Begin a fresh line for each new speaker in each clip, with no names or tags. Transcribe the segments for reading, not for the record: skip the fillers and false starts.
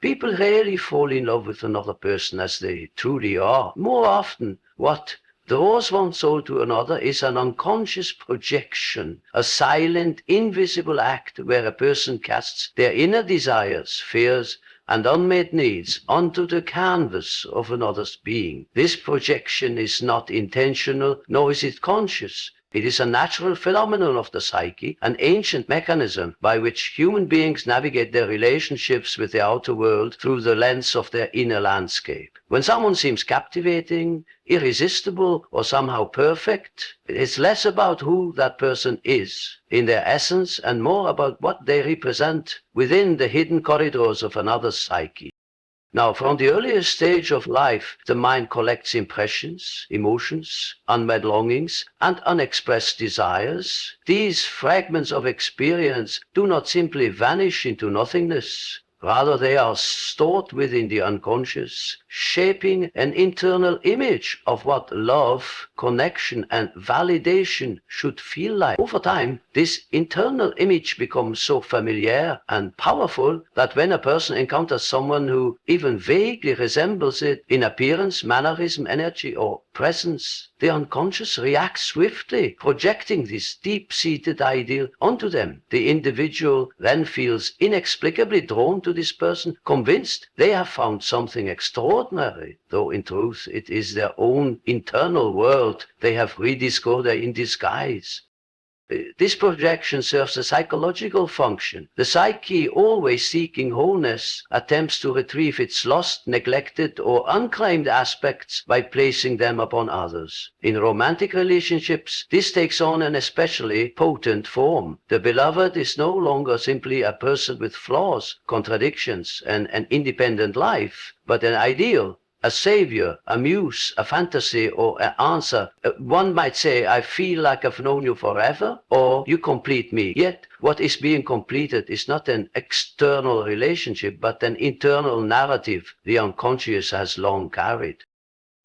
People rarely fall in love with another person as they truly are. More often, what draws one soul to another is an unconscious projection, a silent, invisible act where a person casts their inner desires, fears, and unmet needs onto the canvas of another's being. This projection is not intentional, nor is it conscious. It is a natural phenomenon of the psyche, an ancient mechanism by which human beings navigate their relationships with the outer world through the lens of their inner landscape. When someone seems captivating, irresistible, or somehow perfect, it's less about who that person is in their essence and more about what they represent within the hidden corridors of another's psyche. Now, from the earliest stage of life, the mind collects impressions, emotions, unmet longings, and unexpressed desires. These fragments of experience do not simply vanish into nothingness. Rather, they are stored within the unconscious, shaping an internal image of what love, connection, and validation should feel like. Over time, this internal image becomes so familiar and powerful that when a person encounters someone who even vaguely resembles it in appearance, mannerism, energy, or presence, the unconscious reacts swiftly, projecting this deep-seated ideal onto them. The individual then feels inexplicably drawn to this person, convinced they have found something extraordinary, though in truth it is their own internal world they have rediscovered in disguise. This projection serves a psychological function. The psyche, always seeking wholeness, attempts to retrieve its lost, neglected, or unclaimed aspects by placing them upon others. In romantic relationships, this takes on an especially potent form. The beloved is no longer simply a person with flaws, contradictions, and an independent life, but an ideal, a savior, a muse, a fantasy, or an answer. One might say, I feel like I've known you forever, or you complete me. Yet, what is being completed is not an external relationship, but an internal narrative the unconscious has long carried.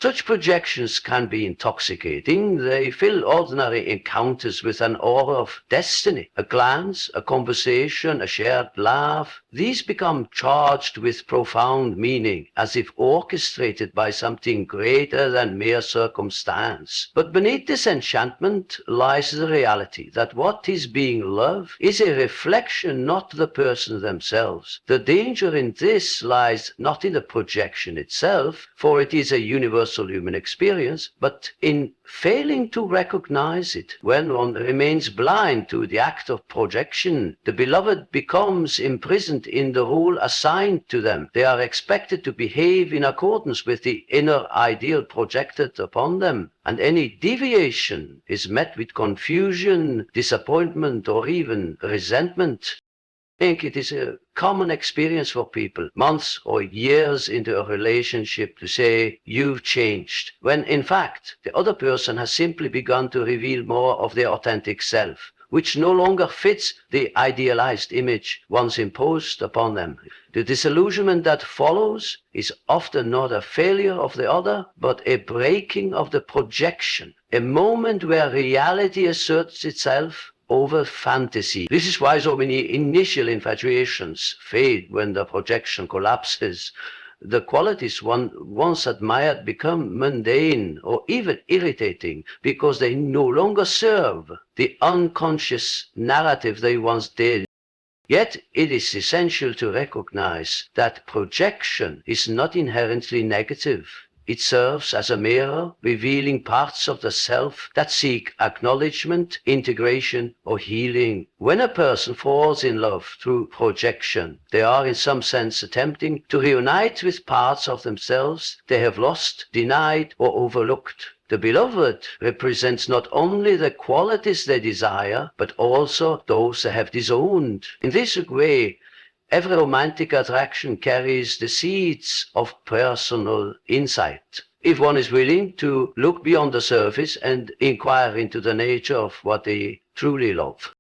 Such projections can be intoxicating. They fill ordinary encounters with an aura of destiny. A glance, a conversation, a shared laugh. These become charged with profound meaning, as if orchestrated by something greater than mere circumstance. But beneath this enchantment lies the reality that what is being loved is a reflection, not the person themselves. The danger in this lies not in the projection itself, for it is a universal human experience, but in failing to recognize it. When one remains blind to the act of projection, the beloved becomes imprisoned in the role assigned to them. They are expected to behave in accordance with the inner ideal projected upon them, and any deviation is met with confusion, disappointment, or even resentment. I think it is a common experience for people, months or years into a relationship, to say, you've changed, when in fact the other person has simply begun to reveal more of their authentic self, which no longer fits the idealized image once imposed upon them. The disillusionment that follows is often not a failure of the other, but a breaking of the projection, a moment where reality asserts itself over fantasy. This is why so many initial infatuations fade when the projection collapses. The qualities one once admired become mundane or even irritating because they no longer serve the unconscious narrative they once did. Yet it is essential to recognize that projection is not inherently negative. It serves as a mirror, revealing parts of the self that seek acknowledgement, integration, or healing. When a person falls in love through projection, they are in some sense attempting to reunite with parts of themselves they have lost, denied, or overlooked. The beloved represents not only the qualities they desire, but also those they have disowned. In this way, every romantic attraction carries the seeds of personal insight, if one is willing to look beyond the surface and inquire into the nature of what they truly love.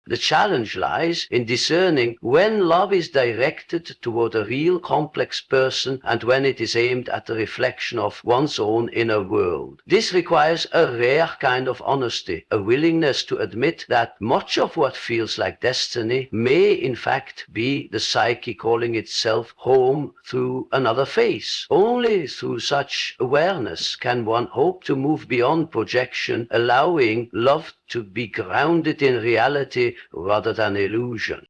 The challenge lies in discerning when love is directed toward a real complex person and when it is aimed at the reflection of one's own inner world. This requires a rare kind of honesty, a willingness to admit that much of what feels like destiny may in fact be the psyche calling itself home through another phase. Only through such awareness can one hope to move beyond projection, allowing love to be grounded in reality rather than illusion.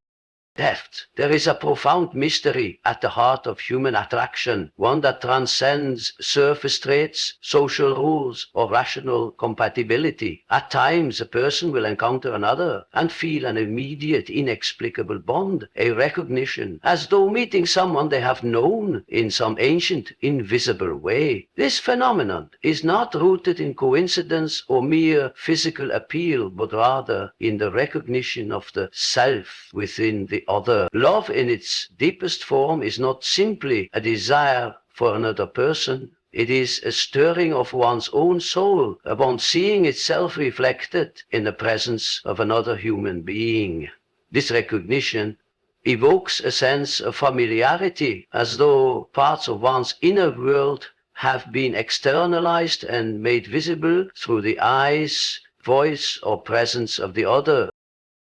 Depth. There is a profound mystery at the heart of human attraction, one that transcends surface traits, social rules, or rational compatibility. At times, a person will encounter another and feel an immediate, inexplicable bond, a recognition, as though meeting someone they have known in some ancient, invisible way. This phenomenon is not rooted in coincidence or mere physical appeal, but rather in the recognition of the self within the other. Love in its deepest form is not simply a desire for another person. It is a stirring of one's own soul upon seeing itself reflected in the presence of another human being. This recognition evokes a sense of familiarity, as though parts of one's inner world have been externalized and made visible through the eyes, voice, or presence of the other.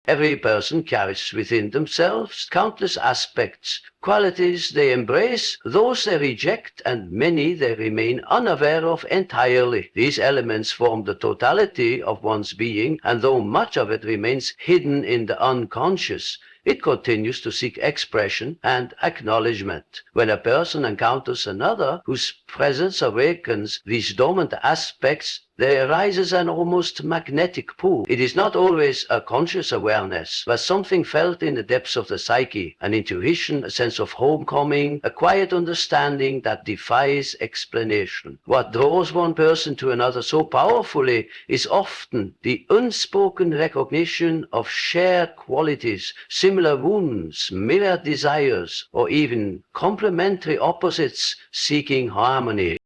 Every person carries within themselves countless aspects, qualities they embrace, those they reject, and many they remain unaware of entirely. These elements form the totality of one's being, and though much of it remains hidden in the unconscious, it continues to seek expression and acknowledgement. When a person encounters another whose presence awakens these dormant aspects, there arises an almost magnetic pull. It is not always a conscious awareness, but something felt in the depths of the psyche, an intuition, a sense of homecoming, a quiet understanding that defies explanation. What draws one person to another so powerfully is often the unspoken recognition of shared qualities, similar wounds, mirrored desires, or even complementary opposites seeking harmony.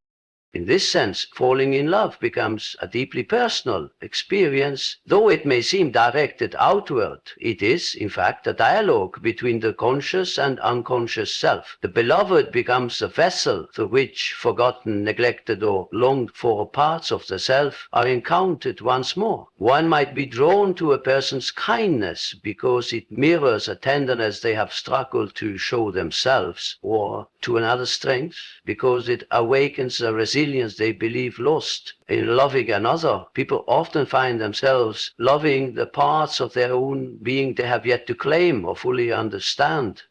In this sense, falling in love becomes a deeply personal experience. Though it may seem directed outward, it is, in fact, a dialogue between the conscious and unconscious self. The beloved becomes a vessel through which forgotten, neglected, or longed for parts of the self are encountered once more. One might be drawn to a person's kindness because it mirrors a tenderness they have struggled to show themselves, or to another strength because it awakens a resilience they believe lost. In loving another, people often find themselves loving the parts of their own being they have yet to claim or fully understand.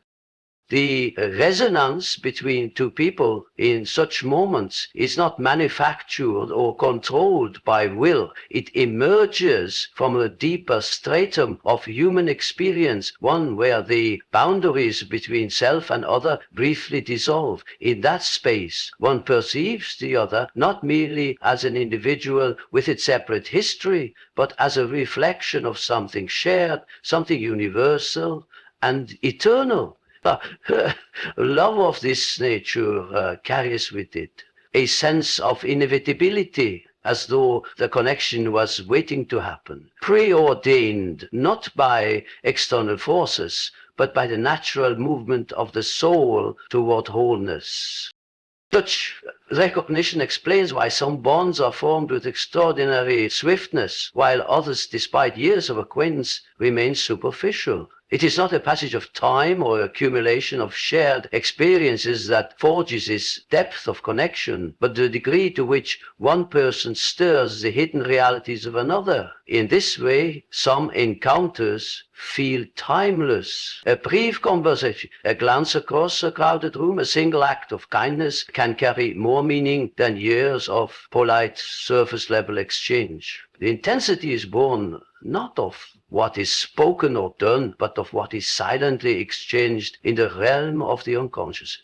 The resonance between two people in such moments is not manufactured or controlled by will. It emerges from a deeper stratum of human experience, one where the boundaries between self and other briefly dissolve. In that space, one perceives the other not merely as an individual with its separate history, but as a reflection of something shared, something universal and eternal. Love of this nature carries with it a sense of inevitability, as though the connection was waiting to happen, preordained not by external forces, but by the natural movement of the soul toward wholeness. Such recognition explains why some bonds are formed with extraordinary swiftness, while others, despite years of acquaintance, remain superficial. It is not a passage of time or accumulation of shared experiences that forges this depth of connection, but the degree to which one person stirs the hidden realities of another. In this way, some encounters feel timeless. A brief conversation, a glance across a crowded room, a single act of kindness can carry more meaning than years of polite surface-level exchange. The intensity is born not of what is spoken or done, but of what is silently exchanged in the realm of the unconscious.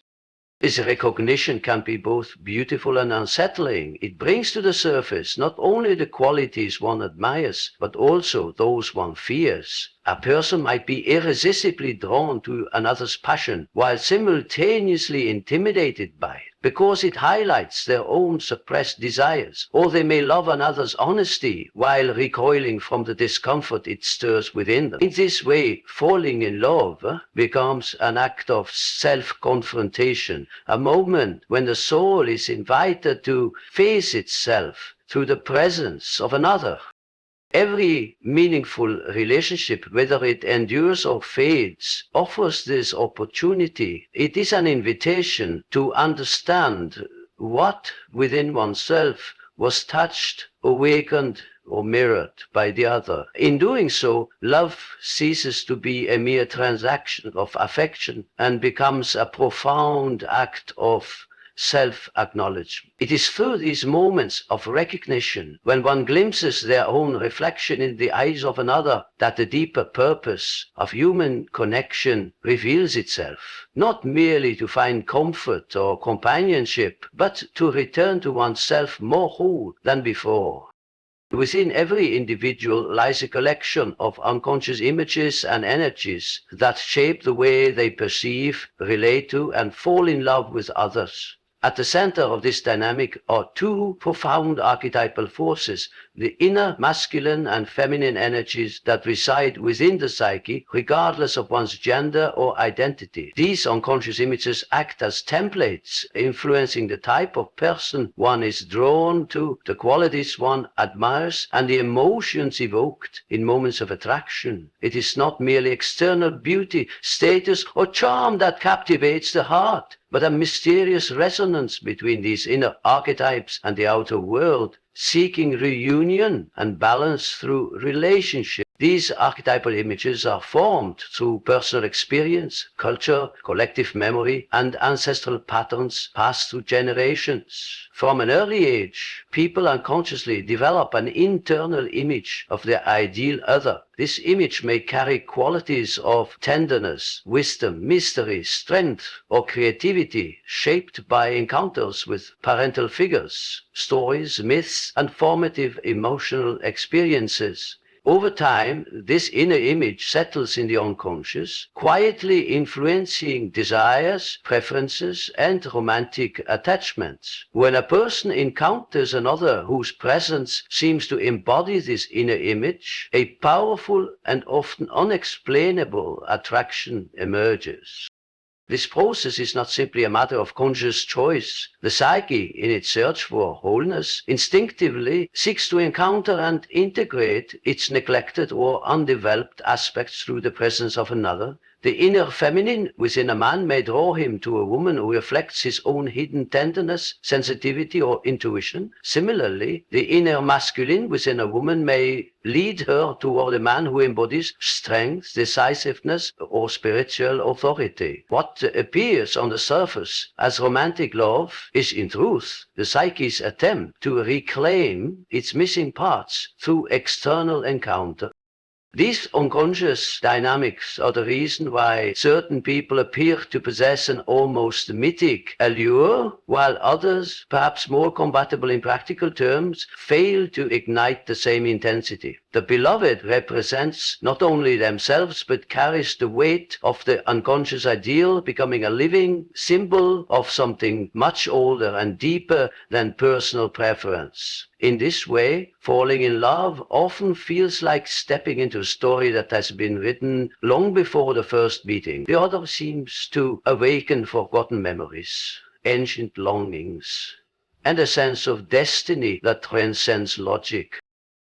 This recognition can be both beautiful and unsettling. It brings to the surface not only the qualities one admires, but also those one fears. A person might be irresistibly drawn to another's passion while simultaneously intimidated by it, because it highlights their own suppressed desires, or they may love another's honesty while recoiling from the discomfort it stirs within them. In this way, falling in love becomes an act of self-confrontation, a moment when the soul is invited to face itself through the presence of another. Every meaningful relationship, whether it endures or fades, offers this opportunity. It is an invitation to understand what within oneself was touched, awakened, or mirrored by the other. In doing so, love ceases to be a mere transaction of affection and becomes a profound act of self-acknowledgement. It is through these moments of recognition, when one glimpses their own reflection in the eyes of another, that the deeper purpose of human connection reveals itself, not merely to find comfort or companionship, but to return to oneself more whole than before. Within every individual lies a collection of unconscious images and energies that shape the way they perceive, relate to, and fall in love with others. At the center of this dynamic are two profound archetypal forces, the inner masculine and feminine energies that reside within the psyche, regardless of one's gender or identity. These unconscious images act as templates, influencing the type of person one is drawn to, the qualities one admires, and the emotions evoked in moments of attraction. It is not merely external beauty, status, or charm that captivates the heart, but a mysterious resonance between these inner archetypes and the outer world, seeking reunion and balance through relationship. These archetypal images are formed through personal experience, culture, collective memory, and ancestral patterns passed through generations. From an early age, people unconsciously develop an internal image of their ideal other. This image may carry qualities of tenderness, wisdom, mystery, strength, or creativity, shaped by encounters with parental figures, stories, myths, and formative emotional experiences. Over time, this inner image settles in the unconscious, quietly influencing desires, preferences, and romantic attachments. When a person encounters another whose presence seems to embody this inner image, a powerful and often unexplainable attraction emerges. This process is not simply a matter of conscious choice. The psyche, in its search for wholeness, instinctively seeks to encounter and integrate its neglected or undeveloped aspects through the presence of another. The inner feminine within a man may draw him to a woman who reflects his own hidden tenderness, sensitivity, or intuition. Similarly, the inner masculine within a woman may lead her toward a man who embodies strength, decisiveness, or spiritual authority. What appears on the surface as romantic love is in truth the psyche's attempt to reclaim its missing parts through external encounter. These unconscious dynamics are the reason why certain people appear to possess an almost mythic allure, while others, perhaps more compatible in practical terms, fail to ignite the same intensity. The beloved represents not only themselves, but carries the weight of the unconscious ideal, becoming a living symbol of something much older and deeper than personal preference. In this way, falling in love often feels like stepping into a story that has been written long before the first meeting. The other seems to awaken forgotten memories, ancient longings, and a sense of destiny that transcends logic.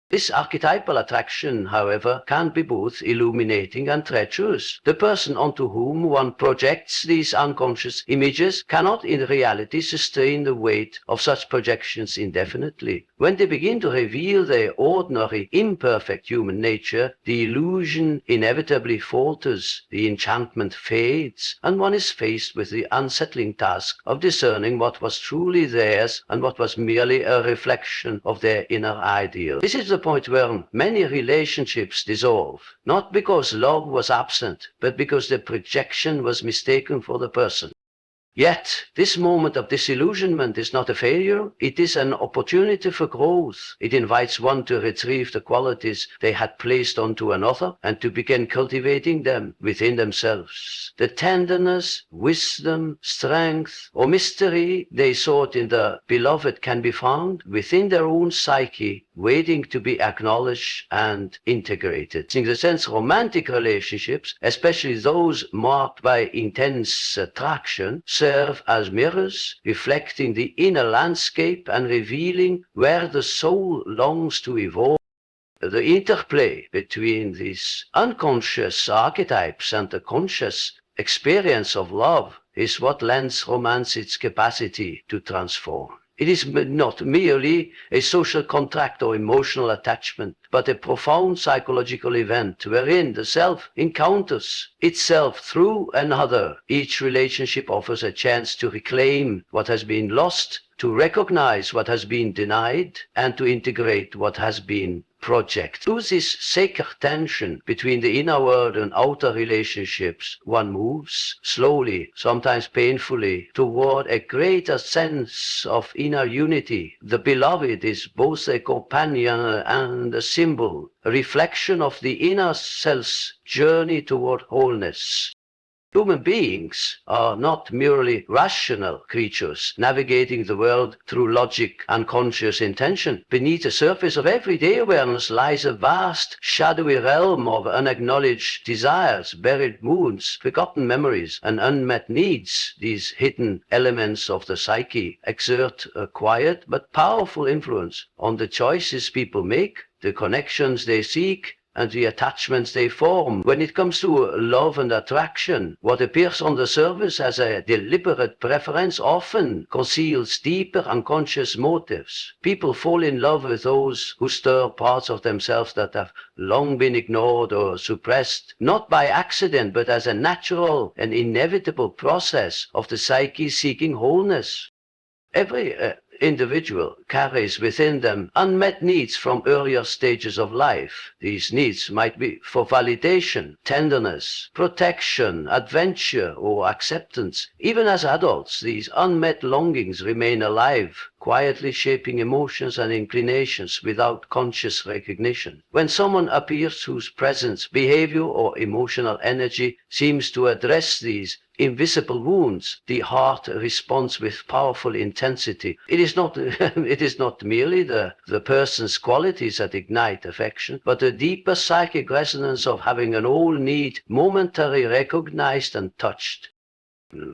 This archetypal attraction, however, can be both illuminating and treacherous. The person onto whom one projects these unconscious images cannot in reality sustain the weight of such projections indefinitely. When they begin to reveal their ordinary, imperfect human nature, the illusion inevitably falters, the enchantment fades, and one is faced with the unsettling task of discerning what was truly theirs and what was merely a reflection of their inner ideal. This is the point where many relationships dissolve, not because love was absent, but because the projection was mistaken for the person. Yet, this moment of disillusionment is not a failure, it is an opportunity for growth. It invites one to retrieve the qualities they had placed onto another and to begin cultivating them within themselves. The tenderness, wisdom, strength, or mystery they sought in the beloved can be found within their own psyche, waiting to be acknowledged and integrated. In the sense, romantic relationships, especially those marked by intense attraction, serve as mirrors, reflecting the inner landscape and revealing where the soul longs to evolve. The interplay between these unconscious archetypes and the conscious experience of love is what lends romance its capacity to transform. It is not merely a social contract or emotional attachment, but a profound psychological event wherein the self encounters itself through another. Each relationship offers a chance to reclaim what has been lost, to recognize what has been denied, and to integrate what has been project. Through this sacred tension between the inner world and outer relationships, one moves slowly, sometimes painfully, toward a greater sense of inner unity. The beloved is both a companion and a symbol, a reflection of the inner self's journey toward wholeness. Human beings are not merely rational creatures navigating the world through logic and conscious intention. Beneath the surface of everyday awareness lies a vast, shadowy realm of unacknowledged desires, buried moods, forgotten memories, and unmet needs. These hidden elements of the psyche exert a quiet but powerful influence on the choices people make, the connections they seek, and the attachments they form. When it comes to love and attraction, what appears on the surface as a deliberate preference often conceals deeper unconscious motives. People fall in love with those who stir parts of themselves that have long been ignored or suppressed, not by accident, but as a natural and inevitable process of the psyche seeking wholeness. Every individual carries within them unmet needs from earlier stages of life. These needs might be for validation, tenderness, protection, adventure, or acceptance. Even as adults, these unmet longings remain alive, quietly shaping emotions and inclinations without conscious recognition. When someone appears whose presence, behavior, or emotional energy seems to address these invisible wounds, the heart responds with powerful intensity. It is not merely the person's qualities that ignite affection, but the deeper psychic resonance of having an old need momentarily recognized and touched.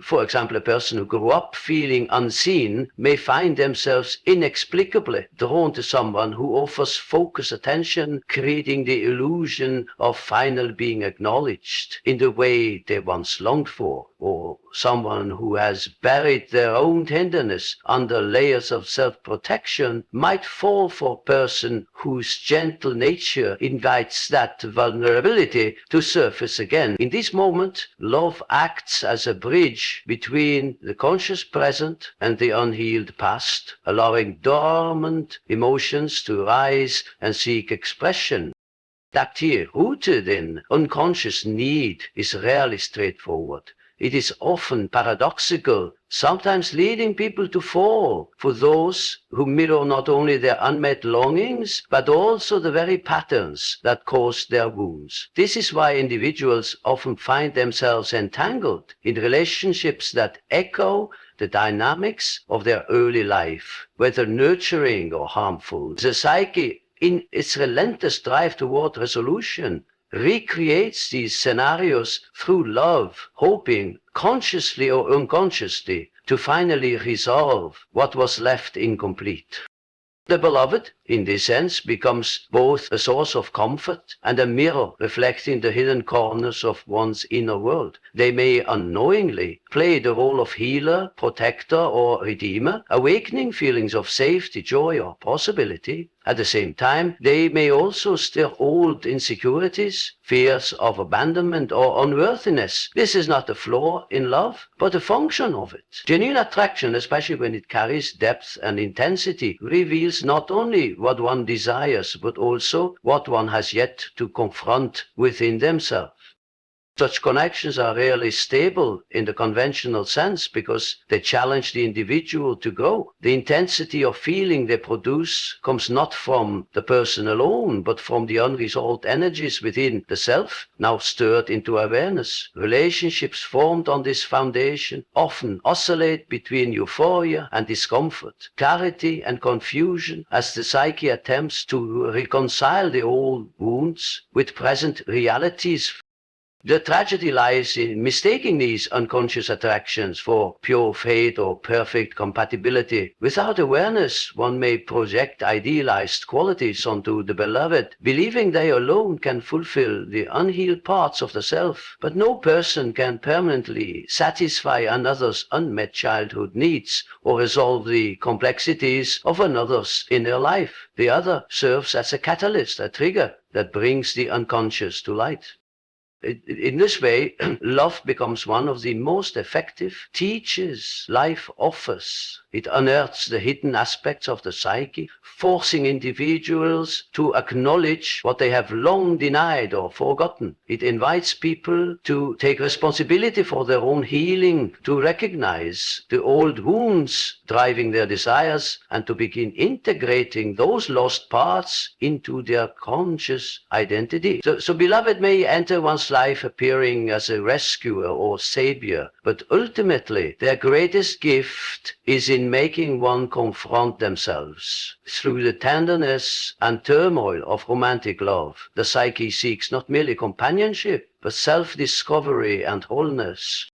For example, a person who grew up feeling unseen may find themselves inexplicably drawn to someone who offers focused attention, creating the illusion of finally being acknowledged in the way they once longed for. Or someone who has buried their own tenderness under layers of self-protection might fall for a person whose gentle nature invites that vulnerability to surface again. In this moment, love acts as a bridge between the conscious present and the unhealed past, allowing dormant emotions to rise and seek expression. That here, rooted in unconscious need, is rarely straightforward. It is often paradoxical, sometimes leading people to fall for those who mirror not only their unmet longings, but also the very patterns that cause their wounds. This is why individuals often find themselves entangled in relationships that echo the dynamics of their early life, whether nurturing or harmful. The psyche, in its relentless drive toward resolution, recreates these scenarios through love, hoping, consciously or unconsciously, to finally resolve what was left incomplete. The beloved, in this sense, becomes both a source of comfort and a mirror reflecting the hidden corners of one's inner world. They may unknowingly play the role of healer, protector, or redeemer, awakening feelings of safety, joy, or possibility. At the same time, they may also stir old insecurities, fears of abandonment or unworthiness. This is not a flaw in love, but a function of it. Genuine attraction, especially when it carries depth and intensity, reveals not only what one desires, but also what one has yet to confront within themselves. Such connections are rarely stable in the conventional sense because they challenge the individual to grow. The intensity of feeling they produce comes not from the person alone, but from the unresolved energies within the self, now stirred into awareness. Relationships formed on this foundation often oscillate between euphoria and discomfort, clarity and confusion, as the psyche attempts to reconcile the old wounds with present realities. The tragedy lies in mistaking these unconscious attractions for pure fate or perfect compatibility. Without awareness, one may project idealized qualities onto the beloved, believing they alone can fulfill the unhealed parts of the self. But no person can permanently satisfy another's unmet childhood needs or resolve the complexities of another's inner life. The other serves as a catalyst, a trigger that brings the unconscious to light. In this way, love becomes one of the most effective teachers life offers. It unearths the hidden aspects of the psyche, forcing individuals to acknowledge what they have long denied or forgotten. It invites people to take responsibility for their own healing, to recognize the old wounds driving their desires, and to begin integrating those lost parts into their conscious identity. So beloved may enter one's life appearing as a rescuer or savior, but ultimately their greatest gift is in making one confront themselves. Through the tenderness and turmoil of romantic love, the psyche seeks not merely companionship, but self-discovery and wholeness.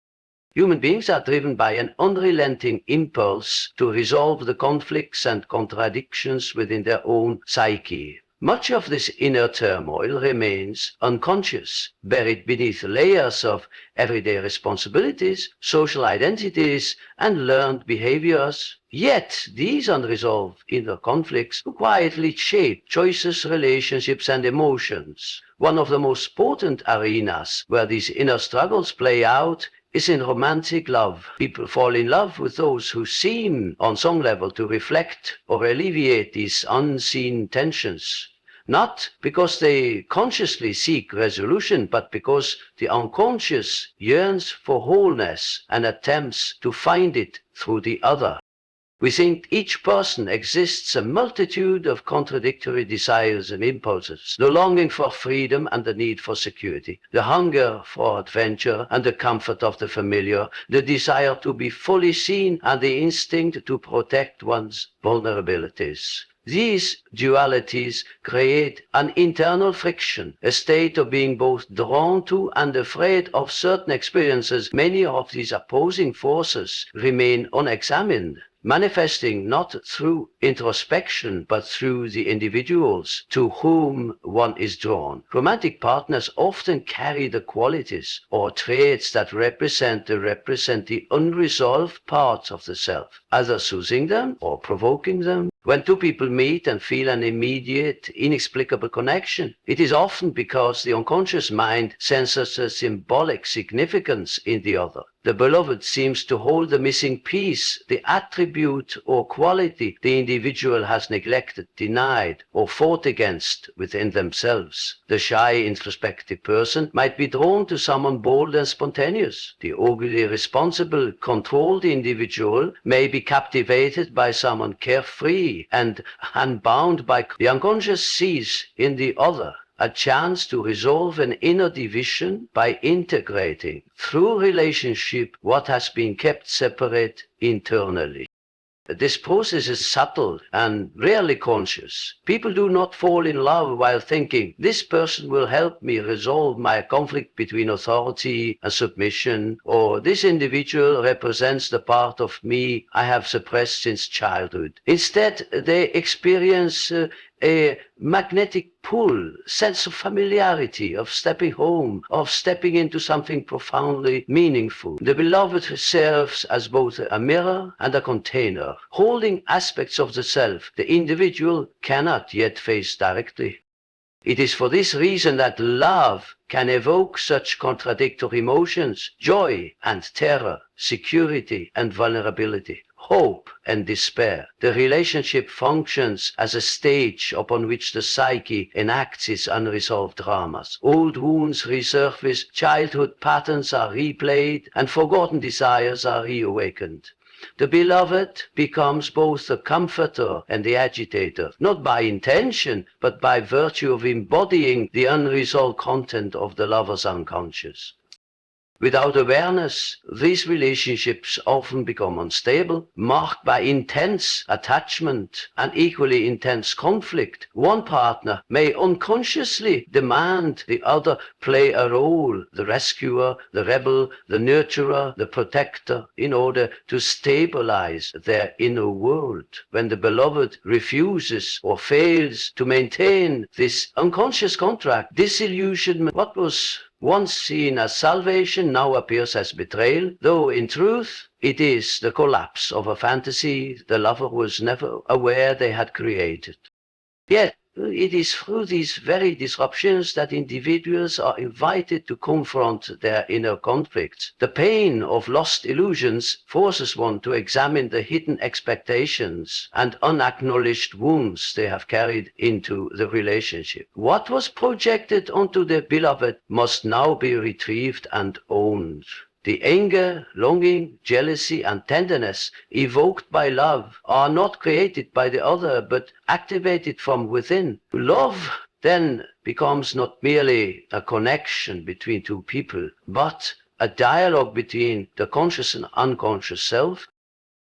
Human beings are driven by an unrelenting impulse to resolve the conflicts and contradictions within their own psyche. Much of this inner turmoil remains unconscious, buried beneath layers of everyday responsibilities, social identities, and learned behaviors. Yet these unresolved inner conflicts quietly shape choices, relationships, and emotions. One of the most potent arenas where these inner struggles play out is in romantic love. People fall in love with those who seem, on some level, to reflect or alleviate these unseen tensions. Not because they consciously seek resolution, but because the unconscious yearns for wholeness and attempts to find it through the other. Within each person exists a multitude of contradictory desires and impulses, the longing for freedom and the need for security, the hunger for adventure and the comfort of the familiar, the desire to be fully seen and the instinct to protect one's vulnerabilities. These dualities create an internal friction, a state of being both drawn to and afraid of certain experiences. Many of these opposing forces remain unexamined, manifesting not through introspection but through the individuals to whom one is drawn. Romantic partners often carry the qualities or traits that represent the unresolved parts of the self, either soothing them or provoking them. When two people meet and feel an immediate, inexplicable connection, it is often because the unconscious mind senses a symbolic significance in the other. The beloved seems to hold the missing piece, the attribute or quality the individual has neglected, denied, or fought against within themselves. The shy, introspective person might be drawn to someone bold and spontaneous. The overly responsible, controlled individual may be captivated by someone carefree and unbound by the unconscious sees in the other a chance to resolve an inner division by integrating through relationship what has been kept separate internally. This process is subtle and rarely conscious. People do not fall in love while thinking, this person will help me resolve my conflict between authority and submission, or this individual represents the part of me I have suppressed since childhood. Instead, they experience a magnetic pull, sense of familiarity, of stepping home, of stepping into something profoundly meaningful. The beloved serves as both a mirror and a container, holding aspects of the self the individual cannot yet face directly. It is for this reason that love can evoke such contradictory emotions, joy and terror, security and vulnerability, hope and despair. The relationship functions as a stage upon which the psyche enacts its unresolved dramas. Old wounds resurface, childhood patterns are replayed, and forgotten desires are reawakened. The beloved becomes both the comforter and the agitator, not by intention, but by virtue of embodying the unresolved content of the lover's unconscious. Without awareness, these relationships often become unstable, marked by intense attachment and equally intense conflict. One partner may unconsciously demand the other play a role, the rescuer, the rebel, the nurturer, the protector, in order to stabilize their inner world. When the beloved refuses or fails to maintain this unconscious contract, disillusionment, what was once seen as salvation, now appears as betrayal, though in truth it is the collapse of a fantasy the lover was never aware they had created. Yet it is through these very disruptions that individuals are invited to confront their inner conflicts. The pain of lost illusions forces one to examine the hidden expectations and unacknowledged wounds they have carried into the relationship. What was projected onto the beloved must now be retrieved and owned. The anger, longing, jealousy, and tenderness evoked by love are not created by the other, but activated from within. Love then becomes not merely a connection between two people, but a dialogue between the conscious and unconscious self.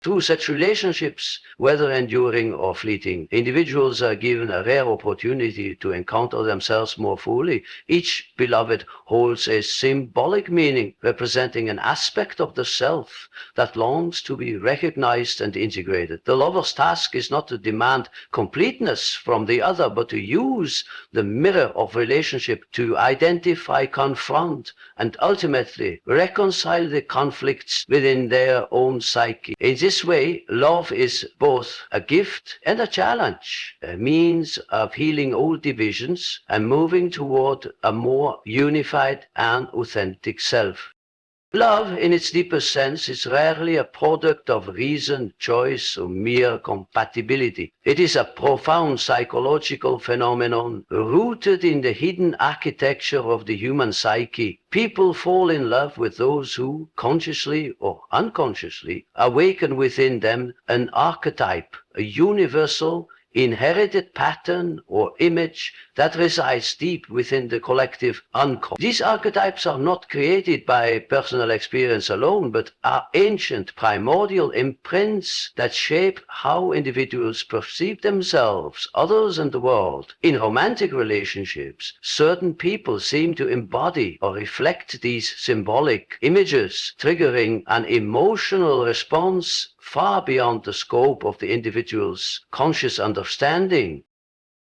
Through such relationships, whether enduring or fleeting, individuals are given a rare opportunity to encounter themselves more fully. Each beloved holds a symbolic meaning, representing an aspect of the self that longs to be recognized and integrated. The lover's task is not to demand completeness from the other, but to use the mirror of relationship to identify, confront, and ultimately reconcile the conflicts within their own psyche. In this way, love is both a gift and a challenge, a means of healing old divisions and moving toward a more unified and authentic self. Love, in its deepest sense, is rarely a product of reason, choice, or mere compatibility. It is a profound psychological phenomenon rooted in the hidden architecture of the human psyche. People fall in love with those who, consciously or unconsciously, awaken within them an archetype, a universal, inherited pattern or image that resides deep within the collective unconscious. These archetypes are not created by personal experience alone, but are ancient, primordial imprints that shape how individuals perceive themselves, others, and the world. In romantic relationships, certain people seem to embody or reflect these symbolic images, triggering an emotional response far beyond the scope of the individual's conscious understanding.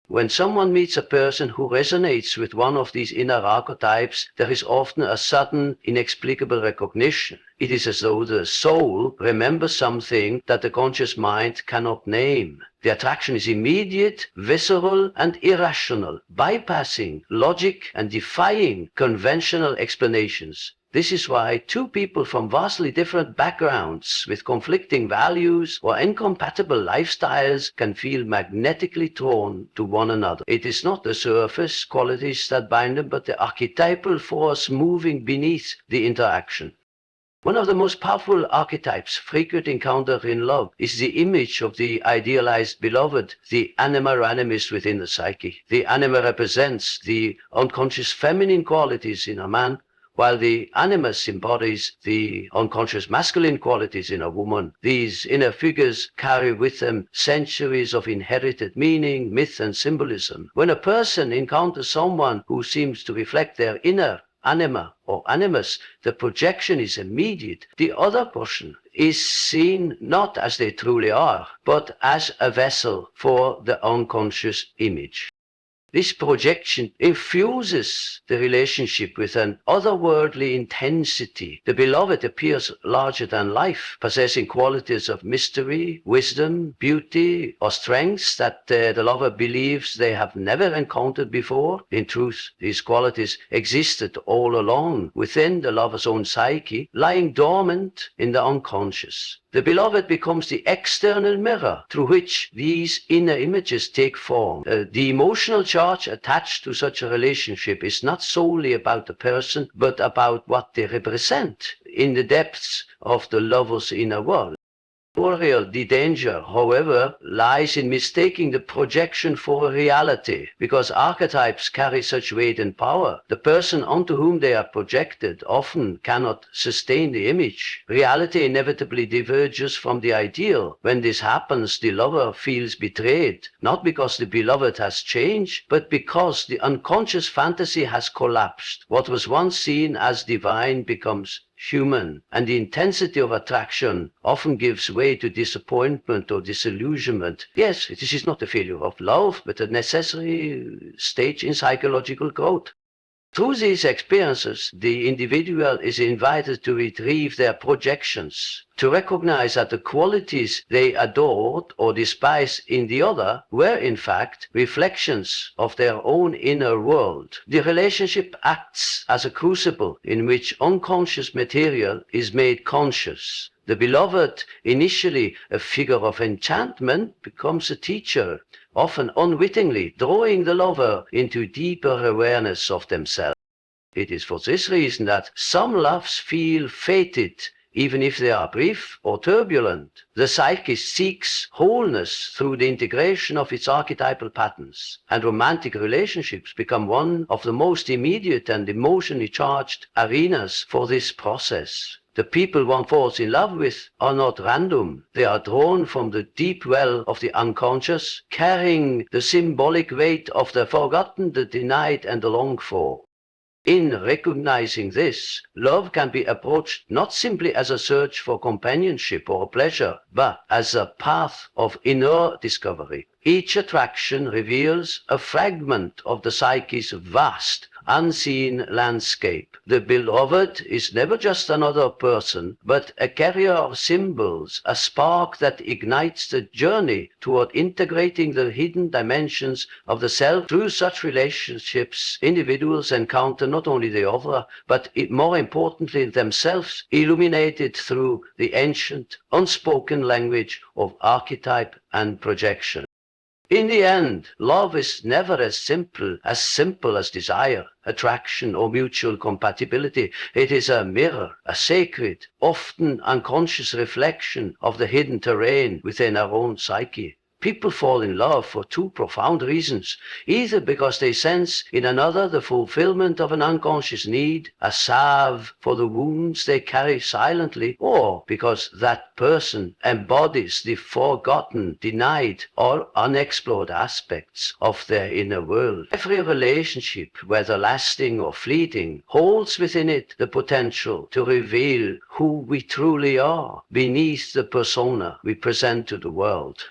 When someone meets a person who resonates with one of these inner archetypes, there is often a sudden, inexplicable recognition. It is as though the soul remembers something that the conscious mind cannot name. The attraction is immediate, visceral, and irrational, bypassing logic and defying conventional explanations. This is why two people from vastly different backgrounds with conflicting values or incompatible lifestyles can feel magnetically drawn to one another. It is not the surface qualities that bind them, but the archetypal force moving beneath the interaction. One of the most powerful archetypes frequently encountered in love is the image of the idealized beloved, the anima or animus within the psyche. The anima represents the unconscious feminine qualities in a man, while the animus embodies the unconscious masculine qualities in a woman. These inner figures carry with them centuries of inherited meaning, myth, and symbolism. When a person encounters someone who seems to reflect their inner anima or animus, the projection is immediate. The other person is seen not as they truly are, but as a vessel for the unconscious image. This projection infuses the relationship with an otherworldly intensity. The beloved appears larger than life, possessing qualities of mystery, wisdom, beauty, or strengths that the lover believes they have never encountered before. In truth, these qualities existed all along within the lover's own psyche, lying dormant in the unconscious. The beloved becomes the external mirror through which these inner images take form. The emotional charge attached to such a relationship is not solely about the person, but about what they represent in the depths of the lover's inner world. The danger, however, lies in mistaking the projection for a reality, because archetypes carry such weight and power. The person onto whom they are projected often cannot sustain the image. Reality inevitably diverges from the ideal. When this happens, the lover feels betrayed, not because the beloved has changed, but because the unconscious fantasy has collapsed. What was once seen as divine becomes human, and the intensity of attraction often gives way to disappointment or disillusionment. Yes, this is not a failure of love, but a necessary stage in psychological growth. Through these experiences, the individual is invited to retrieve their projections, to recognize that the qualities they adored or despised in the other were in fact reflections of their own inner world. The relationship acts as a crucible in which unconscious material is made conscious. The beloved, initially a figure of enchantment, becomes a teacher, often unwittingly drawing the lover into deeper awareness of themselves. It is for this reason that some loves feel fated, even if they are brief or turbulent. The psyche seeks wholeness through the integration of its archetypal patterns, and romantic relationships become one of the most immediate and emotionally charged arenas for this process. The people one falls in love with are not random. They are drawn from the deep well of the unconscious, carrying the symbolic weight of the forgotten, the denied, and the longed for. In recognizing this, love can be approached not simply as a search for companionship or pleasure, but as a path of inner discovery. Each attraction reveals a fragment of the psyche's vast, unseen landscape. The beloved is never just another person, but a carrier of symbols, a spark that ignites the journey toward integrating the hidden dimensions of the self. Through such relationships, individuals encounter not only the other, but more importantly themselves, illuminated through the ancient, unspoken language of archetype and projection. In the end, love is never as simple as desire, attraction, or mutual compatibility. It is a mirror, a sacred, often unconscious reflection of the hidden terrain within our own psyche. People fall in love for two profound reasons, either because they sense in another the fulfillment of an unconscious need, a salve for the wounds they carry silently, or because that person embodies the forgotten, denied, or unexplored aspects of their inner world. Every relationship, whether lasting or fleeting, holds within it the potential to reveal who we truly are beneath the persona we present to the world.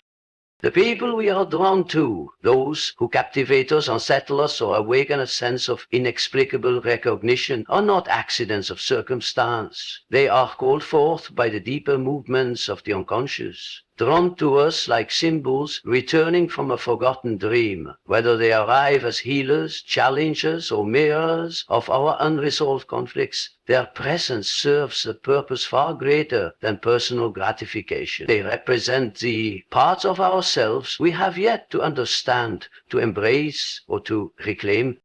The people we are drawn to, those who captivate us, unsettle us, or awaken a sense of inexplicable recognition, are not accidents of circumstance. They are called forth by the deeper movements of the unconscious, drawn to us like symbols returning from a forgotten dream, whether they arrive as healers, challengers, or mirrors of our unresolved conflicts. Their presence serves a purpose far greater than personal gratification. They represent the parts of ourselves we have yet to understand, to embrace, or to reclaim.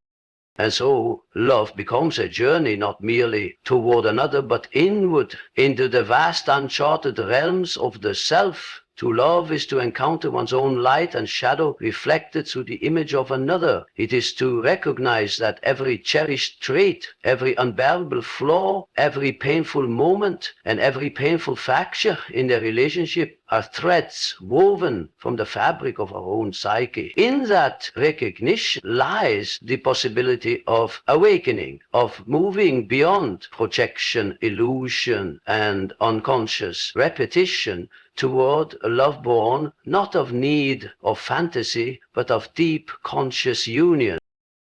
And so love becomes a journey not merely toward another, but inward into the vast uncharted realms of the self. To love is to encounter one's own light and shadow reflected through the image of another. It is to recognize that every cherished trait, every unbearable flaw, every painful moment, and every painful fracture in the relationship are threads woven from the fabric of our own psyche. In that recognition lies the possibility of awakening, of moving beyond projection, illusion, and unconscious repetition toward a love born not of need or fantasy, but of deep conscious union.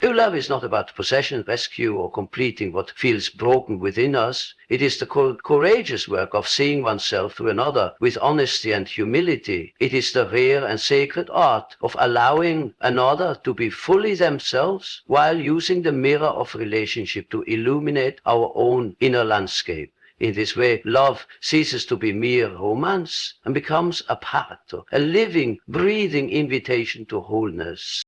True love is not about possession, rescue, or completing what feels broken within us. It is the courageous work of seeing oneself through another with honesty and humility. It is the rare and sacred art of allowing another to be fully themselves while using the mirror of relationship to illuminate our own inner landscape. In this way, love ceases to be mere romance and becomes a path, a living, breathing invitation to wholeness.